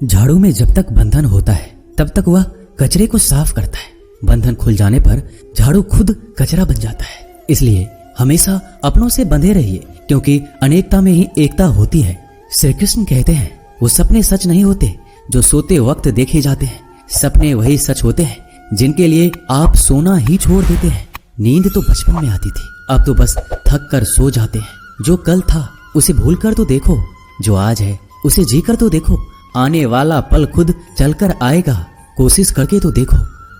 झाड़ू में जब तक बंधन होता है तब तक वह कचरे को साफ करता है। बंधन खुल जाने पर झाड़ू खुद कचरा बन जाता है। इसलिए हमेशा अपनों से बंधे रहिए, क्योंकि अनेकता में ही एकता होती है। श्री कृष्ण कहते हैं, वो सपने सच नहीं होते जो सोते वक्त देखे जाते हैं। सपने वही सच होते हैं जिनके लिए आप सोना ही छोड़ देते हैं। नींद तो बचपन में आती थी, अब तो बस थक कर सो जाते हैं। जो कल था उसे भूल कर तो देखो, जो आज है उसे जी कर तो देखो। आने वाला पल खुद चलकर आएगा, कोशिश करके तो देखो।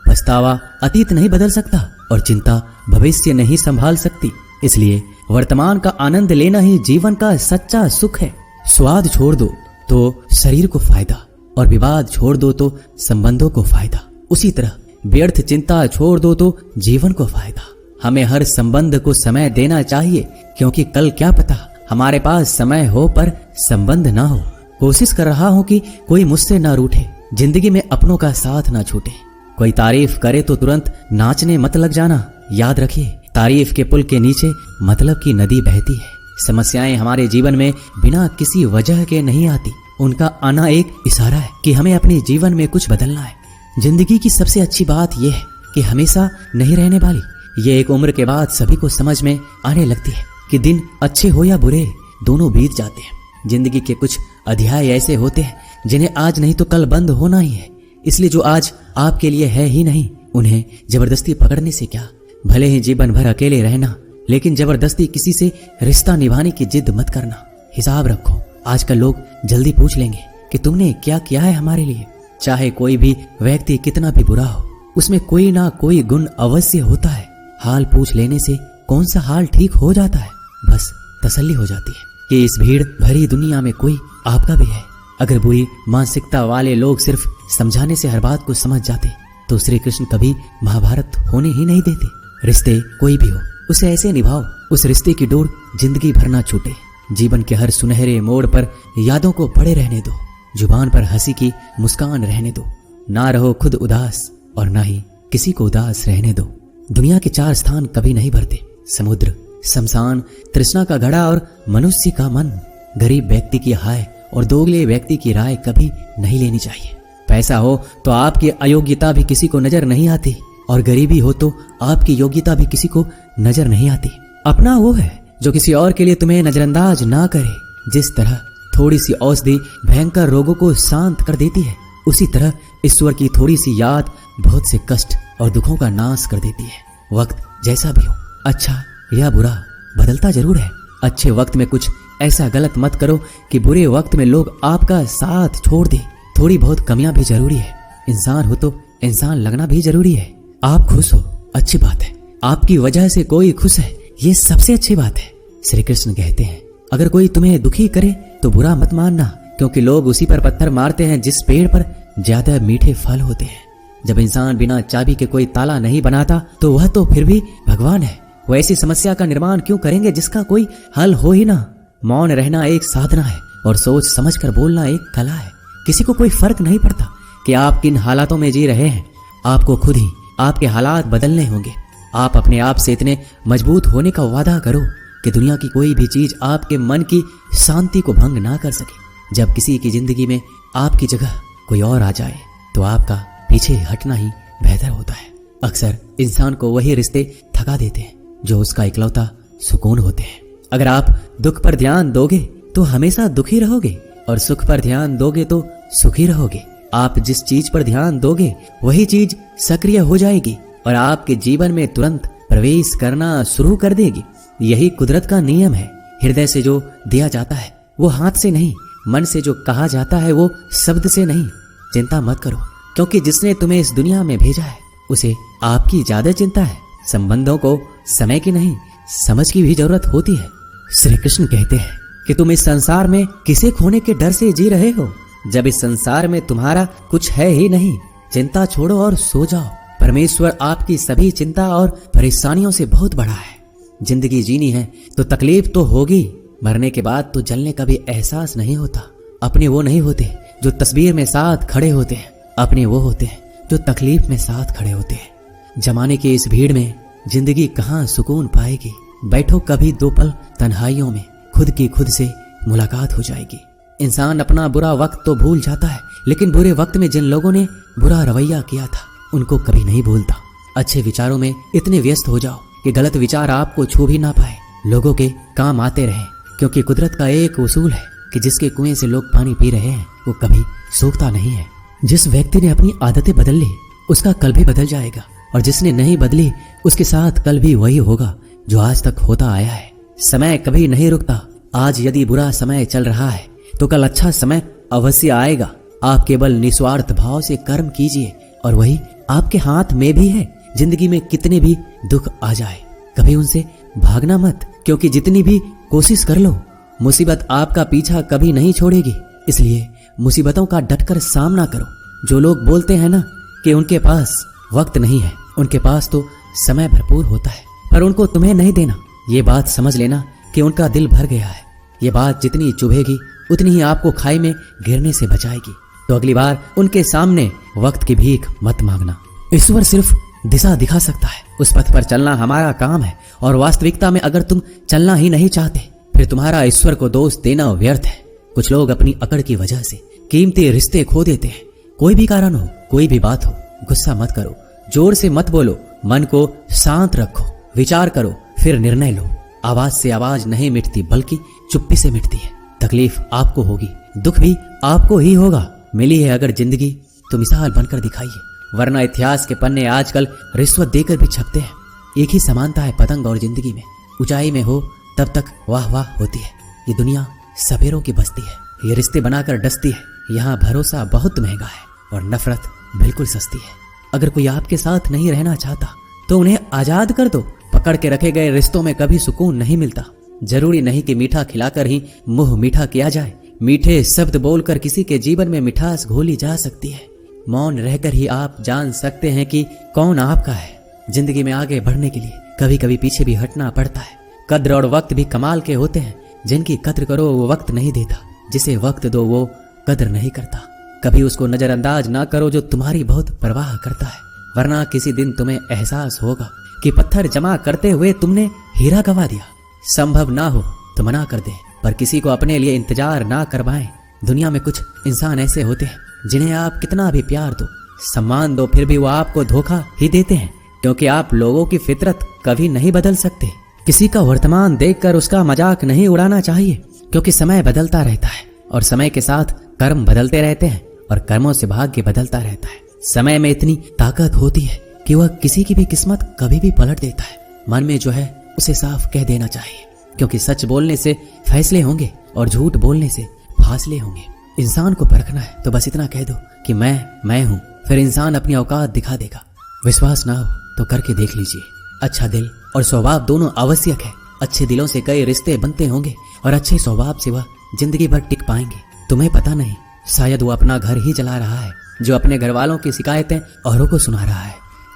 पछतावा अतीत नहीं बदल सकता और चिंता भविष्य नहीं संभाल सकती। इसलिए वर्तमान का आनंद लेना ही जीवन का सच्चा सुख है। स्वाद छोड़ दो तो शरीर को फायदा, और विवाद छोड़ दो तो संबंधों को फायदा। उसी तरह व्यर्थ चिंता छोड़ दो तो जीवन को फायदा। हमें हर संबंध को समय देना चाहिए, क्योंकि कल क्या पता हमारे पास समय हो पर संबंध ना हो। कोशिश कर रहा हूं कि कोई मुझसे ना रूठे, जिंदगी में अपनों का साथ ना छूटे। कोई तारीफ करे तो तुरंत नाचने मत लग जाना। याद रखिए, तारीफ के पुल के नीचे मतलब की नदी बहती है। समस्याएं हमारे जीवन में बिना किसी वजह के नहीं आती, उनका आना एक इशारा है कि हमें अपने जीवन में कुछ बदलना है। जिंदगी की सबसे अच्छी बात यह है कि हमेशा नहीं रहने वाली। ये एक उम्र के बाद सभी को समझ में आने लगती है कि दिन अच्छे हो या बुरे, दोनों बीत जाते हैं। जिंदगी के कुछ अध्याय ऐसे होते हैं जिन्हें आज नहीं तो कल बंद होना ही है। इसलिए जो आज आपके लिए है ही नहीं, उन्हें जबरदस्ती पकड़ने से क्या। भले ही जीवन भर अकेले रहना, लेकिन जबरदस्ती किसी से रिश्ता निभाने की जिद मत करना। हिसाब रखो, आजकल लोग जल्दी पूछ लेंगे कि तुमने क्या किया है हमारे लिए। चाहे कोई भी व्यक्ति कितना भी बुरा हो, उसमें कोई ना कोई गुण अवश्य होता है। हाल पूछ लेने से कौन सा हाल ठीक हो जाता है, बस तसल्ली हो जाती है कि इस भीड़ भरी दुनिया में कोई आपका भी है। अगर बुरी मानसिकता वाले लोग सिर्फ समझाने से हर बात को समझ जाते तो श्री कृष्ण कभी महाभारत होने ही नहीं देते। रिश्ते कोई भी हो, उसे ऐसे निभाओ उस रिश्ते की डोर जिंदगी भर ना छूटे। जीवन के हर सुनहरे मोड़ पर यादों को पड़े रहने दो, जुबान पर हंसी की मुस्कान रहने दो। ना रहो खुद उदास और ना ही किसी को उदास रहने दो। दुनिया के 4 स्थान कभी नहीं भरते, समुद्र, शमशान, तृष्णा का घड़ा और मनुष्य का मन। गरीब व्यक्ति की हाय और दोगले व्यक्ति की राय कभी नहीं लेनी चाहिए। पैसा हो तो आपकी अयोग्यता भी किसी को नजर नहीं आती, और गरीबी हो तो आपकी योग्यता भी किसी को नजर नहीं आती। अपना वो है जो किसी और के लिए तुम्हें नजरअंदाज ना करे। जिस तरह थोड़ी सी औषधि भयंकर रोगों को शांत कर देती है, उसी तरह ईश्वर की थोड़ी सी याद बहुत से कष्ट और दुखों का नाश कर देती है। वक्त जैसा भी हो, अच्छा या बुरा, बदलता जरूर है। अच्छे वक्त में कुछ ऐसा गलत मत करो कि बुरे वक्त में लोग आपका साथ छोड़ दे। थोड़ी बहुत कमियां भी जरूरी है। इंसान हो तो इंसान लगना भी जरूरी है। आप खुश हो, अच्छी बात है। आपकी वजह से कोई खुश है, ये सबसे अच्छी बात है। श्री कृष्ण कहते हैं, अगर कोई तुम्हें दुखी करे तो बुरा मत मानना, क्योंकि लोग उसी पर पत्थर मारते हैं जिस पेड़ पर ज्यादा मीठे फल होते हैं। जब इंसान बिना चाबी के कोई ताला नहीं बनाता तो वह तो फिर भी भगवान है। वो ऐसी समस्या का निर्माण क्यों करेंगे जिसका कोई हल हो ही ना। मौन रहना एक साधना है और सोच समझ कर बोलना एक कला है। किसी को कोई फर्क नहीं पड़ता कि आप किन हालातों में जी रहे हैं। आपको खुद ही आपके हालात बदलने होंगे। आप अपने आप से इतने मजबूत होने का वादा करो कि दुनिया की कोई भी चीज आपके मन की शांति को भंग ना कर सके। जब किसी की जिंदगी में आपकी जगह कोई और आ जाए तो आपका पीछे हटना ही बेहतर होता है। अक्सर इंसान को वही रिश्ते थका देते हैं जो उसका इकलौता सुकून होते हैं। अगर आप दुख पर ध्यान दोगे तो हमेशा दुखी रहोगे, और सुख पर ध्यान दोगे तो सुखी रहोगे। आप जिस चीज पर ध्यान दोगे वही चीज सक्रिय हो जाएगी और आपके जीवन में तुरंत प्रवेश करना शुरू कर देगी। यही कुदरत का नियम है। हृदय से जो दिया जाता है वो हाथ से नहीं, मन से जो कहा जाता है वो शब्द से नहीं। चिंता मत करो, क्योंकि जिसने तुम्हें इस दुनिया में भेजा है उसे आपकी ज्यादा चिंता है। संबंधों को समय की नहीं, समझ की भी जरूरत होती है। श्री कृष्ण कहते हैं कि तुम इस संसार में किसे खोने के डर से जी रहे हो, जब इस संसार में तुम्हारा कुछ है ही नहीं। चिंता छोड़ो और सो जाओ। परमेश्वर आपकी सभी चिंता और परेशानियों से बहुत बड़ा है। जिंदगी जीनी है तो तकलीफ तो होगी। मरने के बाद तो जलने का भी एहसास नहीं होता। अपने वो नहीं होते जो तस्वीर में साथ खड़े होते हैं, अपने वो होते हैं जो तकलीफ में साथ खड़े होते हैं। जमाने की इस भीड़ में जिंदगी कहाँ सुकून पाएगी। बैठो कभी 2 पल तन्हाइयों में, खुद की खुद से मुलाकात हो जाएगी। इंसान अपना बुरा वक्त तो भूल जाता है, लेकिन बुरे वक्त में जिन लोगों ने बुरा रवैया किया था उनको कभी नहीं भूलता। अच्छे विचारों में इतने व्यस्त हो जाओ कि गलत विचार आपको छू भी ना पाए, लोगों के काम आते रहें, क्योंकि कुदरत का एक उसूल है कि जिसके कुएं से लोग पानी पी रहे हैं वो कभी सूखता नहीं है। जिस व्यक्ति ने अपनी आदतें बदल ली उसका कल भी बदल जाएगा, और जिसने नहीं बदली उसके साथ कल भी वही होगा जो आज तक होता आया है। समय कभी नहीं रुकता। आज यदि बुरा समय चल रहा है तो कल अच्छा समय अवश्य आएगा। आप केवल निस्वार्थ भाव से कर्म कीजिए और वही आपके हाथ में भी है। जिंदगी में कितने भी दुख आ जाए कभी उनसे भागना मत, क्योंकि जितनी भी कोशिश कर लो मुसीबत आपका पीछा कभी नहीं छोड़ेगी। इसलिए मुसीबतों का डटकर सामना करो। जो लोग बोलते हैं ना कि उनके पास वक्त नहीं है, उनके पास तो समय भरपूर होता है, पर उनको तुम्हें नहीं देना। ये बात समझ लेना कि उनका दिल भर गया है। ये बात जितनी चुभेगी उतनी ही आपको खाई में गिरने से बचाएगी। तो अगली बार उनके सामने वक्त की भीख मत मांगना। ईश्वर सिर्फ दिशा दिखा सकता है, उस पथ पर चलना हमारा काम है। और वास्तविकता में अगर तुम चलना ही नहीं चाहते फिर तुम्हारा ईश्वर को दोष देना व्यर्थ है। कुछ लोग अपनी अकड़ की वजह से कीमती रिश्ते खो देते हैं। कोई भी कारण हो, कोई भी बात हो, गुस्सा मत करो, जोर से मत बोलो, मन को शांत रखो, विचार करो, फिर निर्णय लो। आवाज से आवाज नहीं मिटती बल्कि चुप्पी से मिटती है। तकलीफ आपको होगी, दुख भी आपको ही होगा। मिली है अगर जिंदगी तो मिसाल बनकर दिखाइए, वरना इतिहास के पन्ने आजकल रिश्वत देकर भी छपते हैं। एक ही समानता है पतंग और जिंदगी में, ऊंचाई में हो तब तक वाह वाह होती है। ये दुनिया सपेरों की बस्ती है, ये रिश्ते बनाकर डसती है। यहाँ भरोसा बहुत महंगा है और नफरत बिल्कुल सस्ती है। अगर कोई आपके साथ नहीं रहना चाहता तो उन्हें आजाद कर दो। पकड़ के रखे गए रिश्तों में कभी सुकून नहीं मिलता। जरूरी नहीं कि मीठा खिलाकर ही मुंह मीठा किया जाए। मीठे शब्द बोलकर किसी के जीवन में मिठास घोली जा सकती है। मौन रहकर ही आप जान सकते हैं कि कौन आपका है। जिंदगी में आगे बढ़ने के लिए कभी कभी पीछे भी हटना पड़ता है। कद्र और वक्त भी कमाल के होते हैं। जिनकी कद्र करो वो वक्त नहीं देता, जिसे वक्त दो वो कद्र नहीं करता। कभी उसको नजरअंदाज ना करो जो तुम्हारी बहुत परवाह करता है, वरना किसी दिन तुम्हें एहसास होगा कि पत्थर जमा करते हुए तुमने हीरा गवा दिया। संभव ना हो तो मना कर दे, पर किसी को अपने लिए इंतजार ना करवाएं। दुनिया में कुछ इंसान ऐसे होते हैं जिन्हें आप कितना भी प्यार दो, सम्मान दो, फिर भी वो आपको धोखा ही देते हैं, क्योंकि आप लोगों की फितरत कभी नहीं बदल सकते। किसी का वर्तमान देखकर उसका मजाक नहीं उड़ाना चाहिए, क्योंकि समय बदलता रहता है और समय के साथ कर्म बदलते रहते हैं और कर्मों से भाग्य बदलता रहता है। समय में इतनी ताकत होती है कि वह किसी की भी किस्मत कभी भी पलट देता है। मन में जो है उसे साफ कह देना चाहिए, क्योंकि सच बोलने से फैसले होंगे और झूठ बोलने से फासले होंगे। इंसान को परखना है तो बस इतना कह दो कि मैं हूँ, फिर इंसान अपनी औकात दिखा देगा। विश्वास ना हो तो करके देख लीजिए। अच्छा दिल और स्वभाव दोनों आवश्यक है। अच्छे दिलों से कई रिश्ते बनते होंगे और अच्छे स्वभाव से वह जिंदगी भर टिक पाएंगे। तुम्हें पता नहीं, शायद वो अपना घर ही जला रहा है जो अपने घर वालों की शिकायतें औरों को सुना रहा है।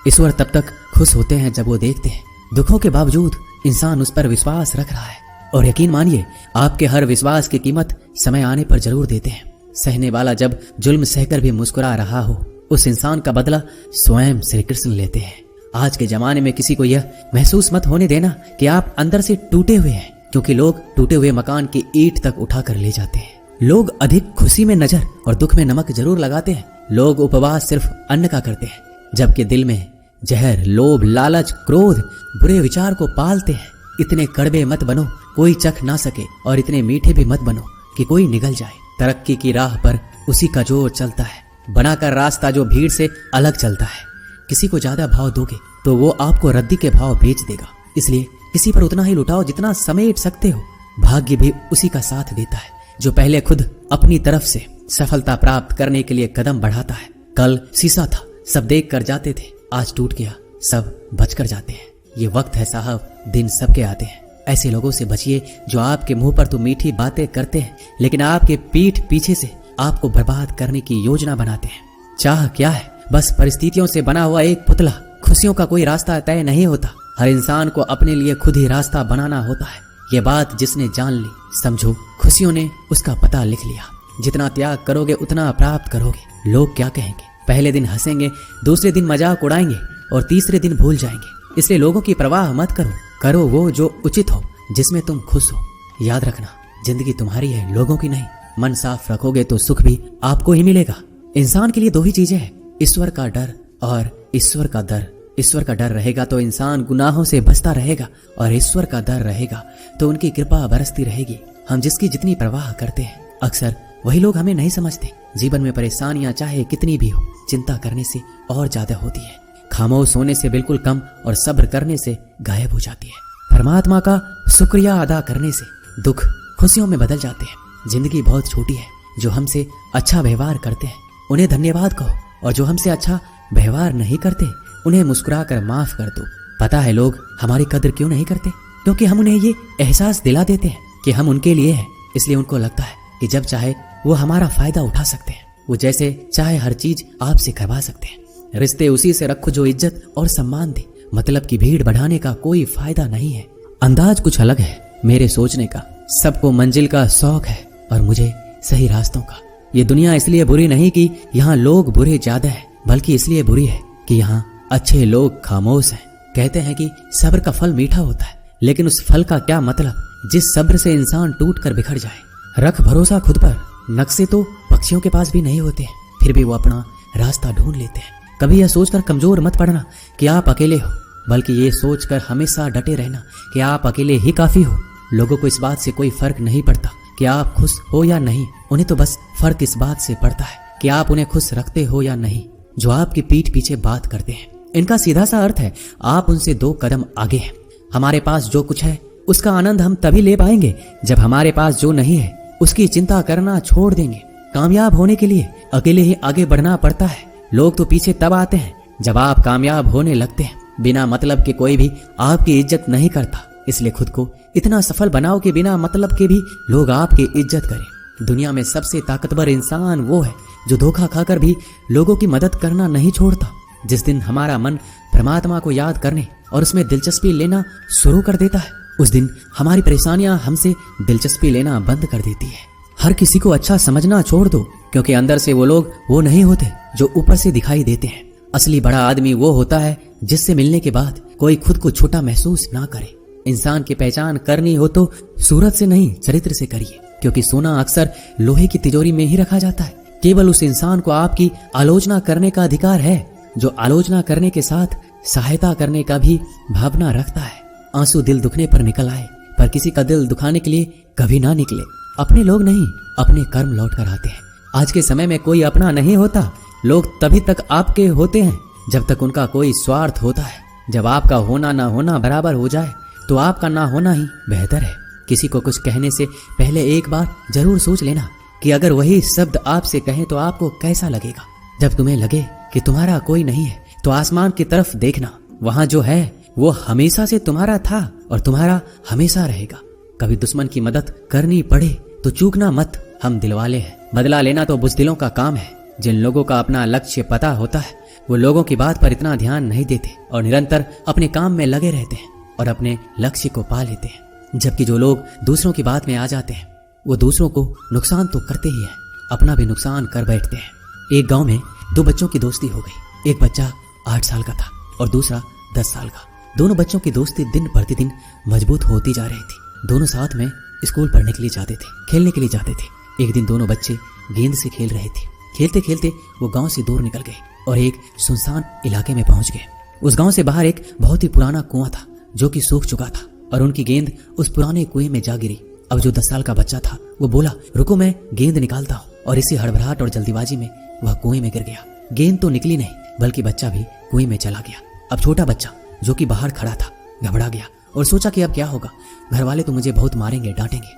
ईश्वर तब तक खुश होते हैं जब वो देखते हैं दुखों के बावजूद इंसान उस पर विश्वास रख रहा है। और यकीन मानिए, आपके हर विश्वास की कीमत समय आने पर जरूर देते हैं। सहने वाला जब जुल्म सहकर भी मुस्कुरा रहा हो, उस इंसान का बदला स्वयं श्री कृष्ण लेते हैं। आज के जमाने में किसी को यह महसूस मत होने देना कि आप अंदर से टूटे हुए हैं, क्योंकि लोग टूटे हुए मकान की ईंट तक उठाकर ले जाते हैं। लोग अधिक खुशी में नजर और दुख में नमक जरूर लगाते हैं। लोग उपवास सिर्फ अन्न का करते हैं, जबकि दिल में जहर, लोभ, लालच, क्रोध, बुरे विचार को पालते हैं। इतने कड़वे मत बनो कोई चख ना सके, और इतने मीठे भी मत बनो कि कोई निगल जाए। तरक्की की राह पर उसी का जोर चलता है, बनाकर रास्ता जो भीड़ से अलग चलता है। किसी को ज्यादा भाव दोगे तो वो आपको रद्दी के भाव बेच देगा। इसलिए किसी पर उतना ही लुटाओ जितना समेट सकते हो। भाग्य भी उसी का साथ देता है जो पहले खुद अपनी तरफ से सफलता प्राप्त करने के लिए कदम बढ़ाता है। कल शीशा था, सब देख कर जाते थे, आज टूट गया, सब बचकर जाते हैं। ये वक्त है साहब, दिन सबके आते हैं। ऐसे लोगों से बचिए जो आपके मुंह पर तो मीठी बातें करते हैं, लेकिन आपके पीठ पीछे से आपको बर्बाद करने की योजना बनाते हैं। चाह क्या है? बस परिस्थितियों से बना हुआ एक पुतला। खुशियों का कोई रास्ता तय नहीं होता, हर इंसान को अपने लिए खुद ही रास्ता बनाना होता है। ये बात जिसने जान ली, समझो खुशियों ने उसका पता लिख लिया। जितना त्याग करोगे उतना प्राप्त करोगे। लोग क्या कहेंगे? पहले दिन हंसेंगे, दूसरे दिन मजाक उड़ाएंगे और तीसरे दिन भूल जाएंगे। इसलिए लोगों की परवाह मत करो, करो वो जो उचित हो, जिसमें तुम खुश हो। याद रखना, जिंदगी तुम्हारी है, लोगों की नहीं। मन साफ रखोगे तो सुख भी आपको ही मिलेगा। इंसान के लिए दो ही चीजें हैं, ईश्वर का डर और ईश्वर का दर। ईश्वर का डर रहेगा तो इंसान गुनाहों से बचता रहेगा और ईश्वर का डर रहेगा तो उनकी कृपा बरसती रहेगी। हम जिसकी जितनी परवाह करते हैं, अक्सर वही लोग हमें नहीं समझते। जीवन में परेशानियां चाहे कितनी भी हो, चिंता करने से और ज्यादा होती है, खामोश होने से बिल्कुल कम और सब्र करने से गायब हो जाती है। परमात्मा का शुक्रिया अदा करने से दुख खुशियों में बदल जाते हैं। जिंदगी बहुत छोटी है, जो हमसे अच्छा व्यवहार करते हैं उन्हें धन्यवाद कहो, और जो हमसे अच्छा व्यवहार नहीं करते उन्हें मुस्कुरा कर माफ कर दो। पता है लोग हमारी कदर क्यों नहीं करते? क्योंकि हम उन्हें ये एहसास दिला देते हैं कि हम उनके लिए हैं। इसलिए उनको लगता है कि जब चाहे वो हमारा फायदा उठा सकते हैं, वो जैसे चाहे हर चीज आपसे करवा सकते हैं। रिश्ते उसी से रखो जो इज्जत और सम्मान दे। मतलब की भीड़ बढ़ाने का कोई फायदा नहीं है। अंदाज कुछ अलग है मेरे सोचने का। सबको मंजिल का शौक है और मुझे सही रास्तों का। ये दुनिया इसलिए बुरी नहीं कि यहाँ लोग बुरे ज्यादा हैं, बल्कि इसलिए बुरी है कि यहाँ अच्छे लोग खामोश हैं। कहते हैं कि सब्र का फल मीठा होता है, लेकिन उस फल का क्या मतलब जिस सब्र से इंसान टूट कर बिखर जाए। रख भरोसा खुद पर। नक्शे तो पक्षियों के पास भी नहीं होते हैं, फिर भी वो अपना रास्ता ढूंढ लेते हैं। कभी यह सोचकर कमजोर मत पड़ना कि आप अकेले हो, बल्कि ये सोचकर हमेशा डटे रहना कि आप अकेले ही काफी हो। लोगों को इस बात से कोई फर्क नहीं पड़ता कि आप खुश हो या नहीं, उन्हें तो बस फर्क इस बात से पड़ता है कि आप उन्हें खुश रखते हो या नहीं, जो आपकी पीठ पीछे बात करते हैं। इनका सीधा सा अर्थ है आप उनसे 2 कदम आगे हैं। हमारे पास जो कुछ है उसका आनंद हम तभी ले पाएंगे जब हमारे पास जो नहीं है उसकी चिंता करना छोड़ देंगे। कामयाब होने के लिए अकेले ही आगे बढ़ना पड़ता है। लोग तो पीछे तब आते हैं जब आप कामयाब होने लगते हैं। बिना मतलब के कोई भी आपकी इज्जत नहीं करता, इसलिए खुद को इतना सफल बनाओ कि बिना मतलब के भी लोग आपकी इज्जत करें। दुनिया में सबसे ताकतवर इंसान वो है जो धोखा खाकर भी लोगों की मदद करना नहीं छोड़ता। जिस दिन हमारा मन परमात्मा को याद करने और उसमें दिलचस्पी लेना शुरू कर देता है, उस दिन हमारी परेशानियां हमसे दिलचस्पी लेना बंद कर देती है। हर किसी को अच्छा समझना छोड़ दो, क्योंकि अंदर से वो लोग वो नहीं होते जो ऊपर से दिखाई देते हैं। असली बड़ा आदमी वो होता है जिससे मिलने के बाद कोई खुद को छोटा महसूस ना करे। इंसान की पहचान करनी हो तो सूरत से नहीं, चरित्र से करिए, क्योंकि सोना अक्सर लोहे की तिजोरी में ही रखा जाता है। केवल उस इंसान को आपकी आलोचना करने का अधिकार है जो आलोचना करने के साथ सहायता करने का भी भावना रखता है। आंसू दिल दुखने पर निकल आए, पर किसी का दिल दुखाने के लिए कभी ना निकले। अपने लोग नहीं, अपने कर्म लौट कर आते हैं। आज के समय में कोई अपना नहीं होता। लोग तभी तक आपके होते हैं जब तक उनका कोई स्वार्थ होता है। जब आपका होना ना होना बराबर हो जाए तो आपका ना होना ही बेहतर है। किसी को कुछ कहने से पहले एक बार जरूर सोच लेना कि अगर वही शब्द आपसे कहें तो आपको कैसा लगेगा। जब तुम्हें लगे कि तुम्हारा कोई नहीं है तो आसमान की तरफ देखना, वहां जो है वो हमेशा से तुम्हारा था और तुम्हारा हमेशा रहेगा। कभी दुश्मन की मदद करनी पड़े तो चूकना मत, हम दिलवाले हैं। बदला लेना तो बुज़दिलों का काम है। जिन लोगों का अपना लक्ष्य पता होता है वो लोगों की बात पर इतना ध्यान नहीं देते और निरंतर अपने काम में लगे रहते हैं और अपने लक्ष्य को पा लेते हैं। जबकि जो लोग दूसरों की बात में आ जाते हैं वो दूसरों को नुकसान तो करते ही हैं, अपना भी नुकसान कर बैठते हैं। एक गांव में 2 बच्चों की दोस्ती हो गई। एक बच्चा 8 साल का था और दूसरा 10 साल का। दोनों बच्चों की दोस्ती दिन प्रतिदिन मजबूत होती जा रही थी। दोनों साथ में स्कूल पढ़ने के लिए जाते थे, खेलने के लिए जाते थे। एक दिन दोनों बच्चे गेंद से खेल रहे थे। खेलते खेलते वो गांव से दूर निकल गए और एक सुनसान इलाके में पहुंच गए। उस गांव से बाहर एक बहुत ही पुराना कुआं था जो कि सूख चुका था और उनकी गेंद उस पुराने कुएं में जा गिरी। अब जो 10 साल का बच्चा था वो बोला, रुको मैं गेंद निकालता हूँ, और इसी हड़बड़ाहट और जल्दीबाजी में वह कुएं में गिर गया। गेंद तो निकली नहीं बल्कि बच्चा भी कुएं में चला गया। अब छोटा बच्चा जो कि बाहर खड़ा था घबरा गया और सोचा कि अब क्या होगा। घर वाले तो मुझे बहुत मारेंगे, डांटेंगे,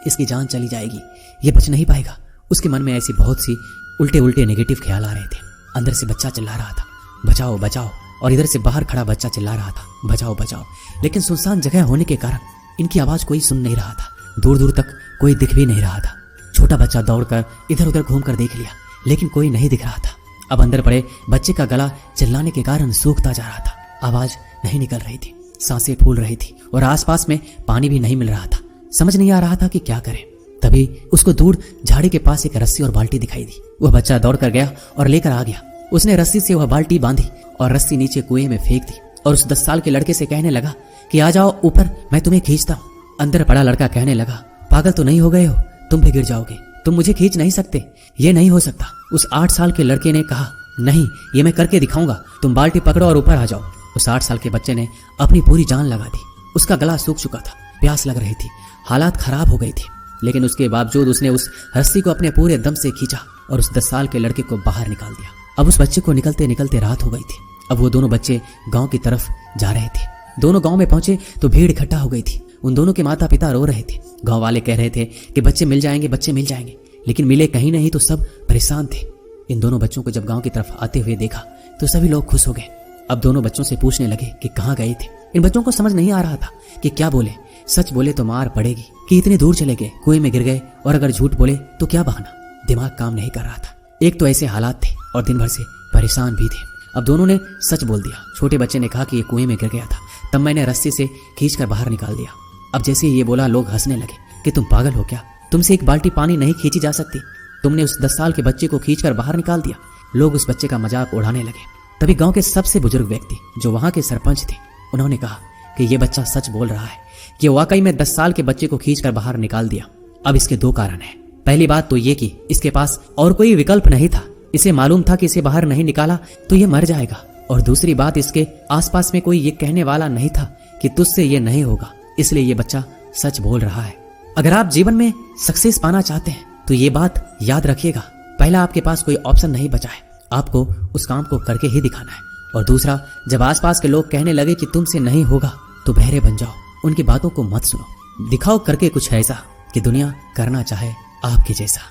इसकी जान चली जाएगी, ये बच नहीं पाएगा। उसके मन में ऐसी बहुत सी उल्टे उल्टे नेगेटिव ख्याल आ रहे थे। अंदर से बच्चा चिल्ला रहा था, बचाओ बचाओ, और इधर से बाहर खड़ा बच्चा चिल्ला रहा था, बचाओ बचाओ। लेकिन सुनसान जगह होने के कारण इनकी आवाज कोई सुन नहीं रहा था। दूर दूर तक कोई दिख भी नहीं रहा था। छोटा बच्चा दौड़कर इधर उधर घूमकर देख लिया, लेकिन कोई नहीं दिख रहा था। अब अंदर पड़े बच्चे का गला चिल्लाने के कारण सूखता जा रहा था। आवाज नहीं निकल रही थी, सांसें फूल रही थी और आसपास में पानी भी नहीं मिल रहा था। समझ नहीं आ रहा था कि क्या करे। तभी उसको दूर झाड़ी के पास एक रस्सी और बाल्टी दिखाई दी। वह बच्चा दौड़कर गया और लेकर आ गया। उसने रस्सी से वह बाल्टी बांधी और रस्सी नीचे कुएं में फेंक दी और उस 10 साल के लड़के से कहने लगा कि आ जाओ ऊपर, मैं तुम्हें खींचता हूँ। अंदर पड़ा लड़का कहने लगा, पागल तो नहीं हो गए हो, तुम भी गिर जाओगे, तुम मुझे खींच नहीं सकते, ये नहीं हो सकता। उस 8 साल के लड़के ने कहा, नहीं, ये मैं करके दिखाऊंगा, तुम बाल्टी पकड़ो और ऊपर आ जाओ। उस 8 साल के बच्चे ने अपनी पूरी जान लगा दी। उसका गला सूख चुका था, प्यास लग रही थी, हालात खराब हो गई थी, लेकिन उसके बावजूद उसने उस रस्सी को अपने पूरे दम से खींचा और उस 10 साल के लड़के को बाहर निकाल दिया। अब उस बच्चे को निकलते निकलते रात हो गई थी। अब वो दोनों बच्चे गांव की तरफ जा रहे थे। दोनों गांव में पहुंचे तो भीड़ इकट्ठा हो गई थी। उन दोनों के माता पिता रो रहे थे। गांव वाले कह रहे थे कि बच्चे मिल जाएंगे, बच्चे मिल जाएंगे, लेकिन मिले कहीं नहीं तो सब परेशान थे। इन दोनों बच्चों को जब गांव की तरफ आते हुए देखा तो सभी लोग खुश हो गए। अब दोनों बच्चों से पूछने लगे कि कहाँ गए थे। इन बच्चों को समझ नहीं आ रहा था कि क्या बोले। सच बोले तो मार पड़ेगी कि इतने दूर चले गए, कुएं में गिर गए, और अगर झूठ बोले तो क्या बहाना। दिमाग काम नहीं कर रहा था। एक तो ऐसे हालात थे और दिन भर से परेशान भी थे। अब दोनों ने सच बोल दिया। छोटे बच्चे ने कहा कि ये कुएं में गिर गया था, तब मैंने रस्सी से खींचकर बाहर निकाल दिया। अब जैसे ये बोला, लोग हंसने लगे कि तुम पागल हो क्या, तुमसे एक बाल्टी पानी नहीं खींची जा सकती, तुमने उस 10 साल के बच्चे को खींचकर बाहर निकाल दिया। लोग उस बच्चे का मजाक उड़ाने लगे। तभी गांव के सबसे बुजुर्ग व्यक्ति जो वहां के सरपंच थे, उन्होंने कहा कि ये बच्चा सच बोल रहा है, कि वाकई में 10 साल के बच्चे को खींचकर बाहर निकाल दिया। अब इसके 2 कारण हैं। पहली बात तो ये कि इसके पास और कोई विकल्प नहीं था। इसे मालूम था कि इसे बाहर नहीं निकाला तो ये मर जाएगा। और दूसरी बात, इसके आसपास में कोई ये कहने वाला नहीं था कि तुझसे ये नहीं होगा, इसलिए ये बच्चा सच बोल रहा है। अगर आप जीवन में सक्सेस पाना चाहते हैं तो ये बात याद रखिएगा, पहला आपके पास कोई ऑप्शन नहीं बचा है, आपको उस काम को करके ही दिखाना है। और दूसरा, जब आसपास के लोग कहने लगे कि तुमसे नहीं होगा तो बहरे बन जाओ, उनकी बातों को मत सुनो, दिखाओ करके कुछ ऐसा कि दुनिया करना चाहे आपके जैसा।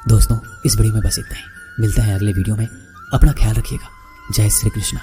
दोस्तों, इस वीडियो में बस इतना ही। मिलते हैं अगले वीडियो में। अपना ख्याल रखिएगा। जय श्री कृष्ण।